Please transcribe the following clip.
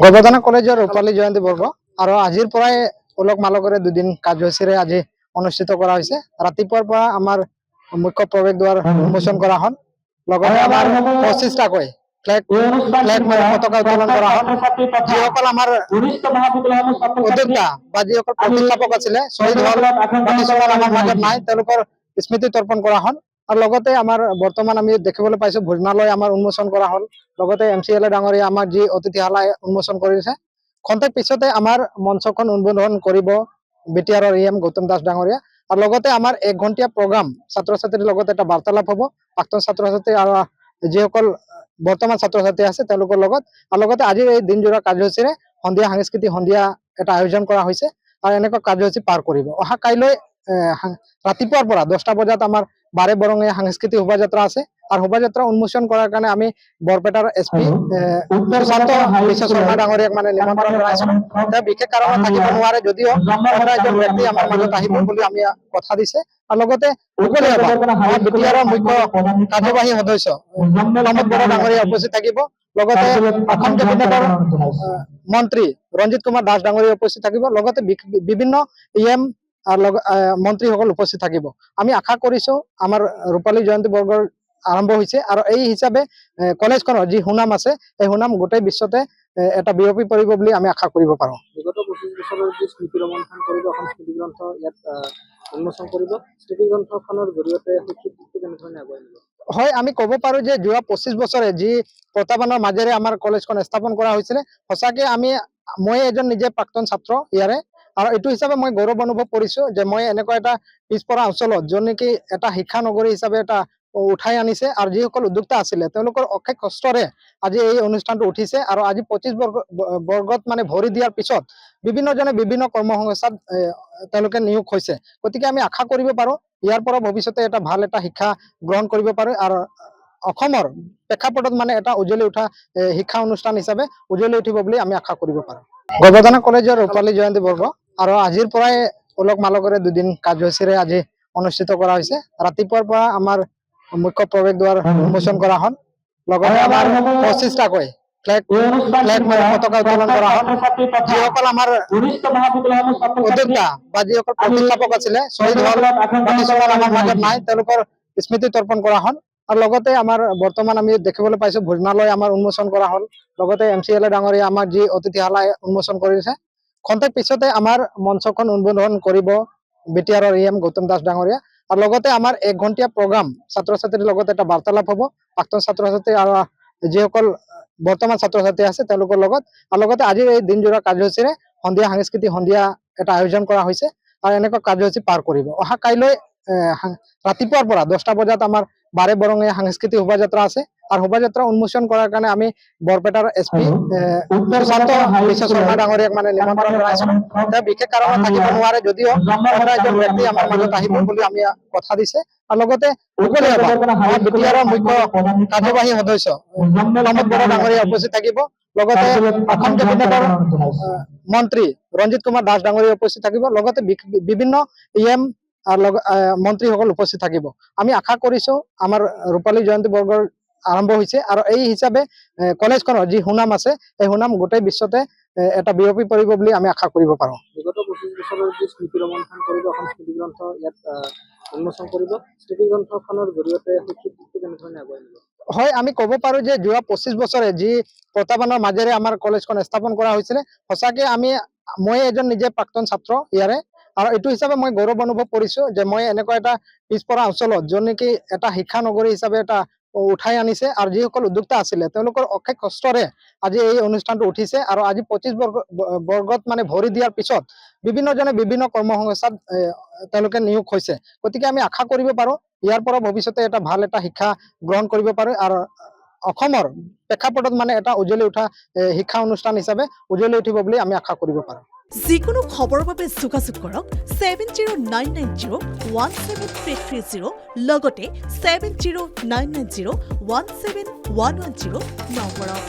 গৱেষণা কলেজৰ ৰূপালী জয়ন্তী বৰ্ষ আৰু আজিৰ পৰাই ওলক মালকৰে দুদিন কাৰ্যসূচীৰে আজি অনুষ্ঠিত কৰা হৈছে। ৰাতিপুৱাৰ পৰা আমাৰ মুখ্য প্ৰৱেশদ্বাৰ উন্মোচন কৰা হ'ল। লগতে আমাৰ 25টাকৈ ফ্লেগ পতাকা উত্তোলন কৰা হ'ল। যিসকল আমাৰ উদ্যোক্তা বা যিসকল প্ৰতিষ্ঠাপক আছিলে শ্বহীদ হল বা কিছুমান আমাৰ মাজত নাই, তেওঁলোকৰ স্মৃতি তৰ্পণ কৰা হ'ল। আৰু লগতে আমাৰ বৰ্তমান আমি দেখিবলৈ পাইছো ভোজনালয় আমাৰ উন্মোচন কৰা হ'ল। লগতে MCLA ডাঙৰীয়া আমাৰ যি অতিথিশালা উন্মোচন কৰিছে। খন্তেক পিছতে আমাৰ মঞ্চখন উদ্বোধন কৰিব BTR EM গৌতম দাস ডাঙৰীয়া। আৰু লগতে আমাৰ 1 ঘণ্টীয়া প্ৰগ্ৰাম ছাত্ৰ ছাত্ৰীৰ লগত এটা বাৰ্তালাপ হ'ব প্ৰাক্তন ছাত্ৰ ছাত্ৰী আৰু যিসকল বৰ্তমান ছাত্ৰ ছাত্ৰী আছে তেওঁলোকৰ লগত। আৰু লগতে আজিৰ এই দিনজোৰা কাৰ্যসূচীৰে সন্ধিয়া সাংস্কৃতিক সন্ধিয়া এটা আয়োজন কৰা হৈছে আৰু এনেকুৱা কাৰ্যসূচী পাৰ কৰিব। অহা কাইলৈ ৰাতিপুৱাৰ পৰা 10টা বজাত আমাৰ বাৰে বৰঙীয়া সাংস্কৃতিক শোভাযাত্ৰা আছে। আৰু শোভাযাত্ৰা উন্মোচন কৰাৰ কাৰণে আমি বৰপেটাৰ SP সুশান্ত বিশ্ব শৰ্মা ডাঙৰীয়াক নিমন্ত্ৰণ জনাইছো। তেওঁ বিশেষ কাৰণত থাকিব নোৱাৰে যদিও এজন ব্যক্তি আমাৰ মাজত আহিব বুলি আমি কথা দিছে। আৰু লগতে BTR মুখ্য কাৰ্যবাহী সদস্য প্ৰমোদ বৰা ডাঙৰীয়া উপস্থিত থাকিব। লগতে অসম কেবিনেটৰ মন্ত্ৰী ৰঞ্জিত কুমাৰ দাস ডাঙৰীয়া উপস্থিত থাকিব। লগতে বিভিন্ন EM মন্ত্ৰীসকল উপস্থিত থাকিব। আমি আশা কৰিছো আমাৰ ৰূপালী জয়ন্তী বৰ্ষৰ আৰম্ভ হৈছে আৰু এই হিচাপে কলেজখনৰ যি সুনাম আছে এই সুনাম গোটেই বিশ্বতে এটা বিয়পি পৰিব বুলি আমি আশা কৰিব পাৰো। বিগত 25 বছৰৰ যি স্মৃতি ৰমন্থন কৰিব এখন স্মৃতি গ্ৰন্থ ইয়াত উন্মোচন কৰিব। স্মৃতি গ্ৰন্থখনৰ জৰিয়তে কেনেধৰণে আগুৱাই নিব? হয়, আমি ক'ব পাৰো যে যোৱা 25 বছৰে যি প্ৰত্যাহ্বানৰ মাজেৰে আমাৰ কলেজখন স্থাপন কৰা হৈছিলে, সঁচাকে মই এজন নিজে প্ৰাক্তন ছাত্ৰ ইয়াৰে। আৰু এইটো হিচাপে মই গৌৰৱ অনুভৱ কৰিছো যে মই এনেকুৱা এটা পিছপৰা অঞ্চলত য'ত নেকি এটা শিক্ষা নগৰী হিচাপে এটা উঠাই আনিছে। আৰু যিসকল উদ্যোক্তা আছিলে তেওঁলোকৰ অশেষ কষ্টৰে আজি এই অনুষ্ঠানটো উঠিছে। আৰু আজি 25 বৰ্গত ভৰি দিয়াৰ পিছত বিভিন্নজনে বিভিন্ন কৰ্মসংস্থাত তেওঁলোকে নিয়োগ হৈছে। গতিকে আমি আশা কৰিব পাৰো ইয়াৰ পৰা ভৱিষ্যতে এটা ভাল এটা শিক্ষা গ্ৰহণ কৰিব পাৰো আৰু অসমৰ প্ৰেক্ষাপটত এটা উজ্জ্বলি উঠা শিক্ষা অনুষ্ঠান হিচাপে উজ্জ্বলি উঠিব বুলি আমি আশা কৰিব পাৰো। গৱেষণা কলেজৰ ৰূপালী জয়ন্তী বৰ্ষ আৰু আজিৰ পৰাই ওলক মালকৰে দুদিন কাৰ্যসূচীৰে আজি অনুষ্ঠিত কৰা হৈছে। ৰাতিপুৱাৰ পৰা আমাৰ মুখ্য প্ৰৱেশদ্বাৰ উন্মোচন কৰা হ'ল। লগতে আমাৰ 25টাকৈ ফ্লেগ পতাকা উত্তোলন কৰা হ'ল। যিসকল আমাৰ উদ্যোক্তা বা যিসকল প্ৰতিষ্ঠাপক আছিলে শ্বহীদ হল বা কিছুমান আমাৰ মাজত নাই, তেওঁলোকৰ স্মৃতি তৰ্পণ কৰা হ'ল। আৰু লগতে আমাৰ বৰ্তমান আমি দেখিবলৈ পাইছো ভোজনালয় আমাৰ উন্মোচন কৰা হ'ল। লগতে MCLA ডাঙৰীয়া আমাৰ যি অতিথিশালা উন্মোচন কৰিছে। খন্তেক পিছতে আমাৰ মঞ্চখন উদ্বোধন কৰিব BTR EM গৌতম দাস ডাঙৰীয়া। আৰু লগতে আমাৰ 1 ঘণ্টীয়া প্ৰগ্ৰাম ছাত্ৰ ছাত্ৰীৰ লগত এটা বাৰ্তালাপ হ'ব প্ৰাক্তন ছাত্ৰ ছাত্ৰী আৰু যিসকল বৰ্তমান ছাত্ৰ ছাত্ৰী আছে তেওঁলোকৰ লগত। আৰু লগতে আজিৰ এই দিনজোৰা কাৰ্যসূচীৰে সন্ধিয়া সাংস্কৃতিক সন্ধিয়া এটা আয়োজন কৰা হৈছে আৰু এনেকুৱা কাৰ্যসূচী পাৰ কৰিব। অহা কাইলৈ ৰাতিপুৱাৰ পৰা 10টা বজাত আমাৰ বাৰে বৰঙীয়া সাংস্কৃতিক শোভাযাত্ৰা আছে। আৰু শোভাযাত্ৰা উন্মোচন কৰাৰ কাৰণে আমি বৰপেটাৰ SP সুশান্ত বিশ্ব শৰ্মা ডাঙৰীয়াক নিমন্ত্ৰণ জনাইছো। তেওঁ বিশেষ কাৰণত থাকিব নোৱাৰে যদিও এজন ব্যক্তি আমাৰ মাজত আহিব বুলি আমি কথা দিছে। আৰু লগতে BTR মুখ্য কাৰ্যবাহী সদস্য প্ৰমোদ বৰা ডাঙৰীয়া উপস্থিত থাকিব। লগতে অসম কেবিনেটৰ মন্ত্ৰী ৰঞ্জিত কুমাৰ দাস ডাঙৰীয়া উপস্থিত থাকিব। লগতে বিভিন্ন EM মন্ত্ৰীসকল উপস্থিত থাকিব। আমি আশা কৰিছো আমাৰ ৰূপালী জয়ন্তী বৰ্ষৰ আৰম্ভ হৈছে আৰু এই হিচাপে কলেজখনৰ যি সুনাম আছে এই সুনাম গোটেই বিশ্বতে এটা বিয়পি পৰিব বুলি আমি আশা কৰিব পাৰো। বিগত 25 বছৰৰ যি স্মৃতি ৰমন্থন কৰিব এখন স্মৃতি গ্ৰন্থ ইয়াত উন্মোচন কৰিব। স্মৃতি গ্ৰন্থখনৰ জৰিয়তে কেনেধৰণে আগুৱাই নিব? হয়, আমি ক'ব পাৰো যে যোৱা 25 বছৰে যি প্ৰত্যাহ্বানৰ মাজেৰে আমাৰ কলেজখন স্থাপন কৰা হৈছিলে, সঁচাকে মই এজন নিজে প্ৰাক্তন ছাত্ৰ ইয়াৰে। আৰু এইটো হিচাপে মই গৌৰৱ অনুভৱ কৰিছো যে মই এনেকুৱা এটা পিছপৰা অঞ্চলত য'ত নেকি এটা শিক্ষা নগৰী হিচাপে এটা উঠাই আনিছে। আৰু যিসকল উদ্যোক্তা আছিলে তেওঁলোকৰ অশেষ কষ্টৰে আজি এই অনুষ্ঠানটো উঠিছে। আৰু আজি 25 বৰ্গত ভৰি দিয়াৰ পিছত বিভিন্নজনে বিভিন্ন কৰ্মসংস্থাত তেওঁলোকে নিয়োগ হৈছে। গতিকে আমি আশা কৰিব পাৰো ইয়াৰ পৰা ভৱিষ্যতে এটা ভাল এটা শিক্ষা গ্ৰহণ কৰিব পাৰো আৰু অসমৰ প্ৰেক্ষাপটত এটা উজ্জ্বলি উঠা শিক্ষা অনুষ্ঠান হিচাপে উজ্জ্বলি উঠিব বুলি আমি আশা কৰিব পাৰো। যিকোনো খবৰৰ বাবে যোগাযোগ কৰক 7099017330 লগতে 7099017110 নম্বৰত।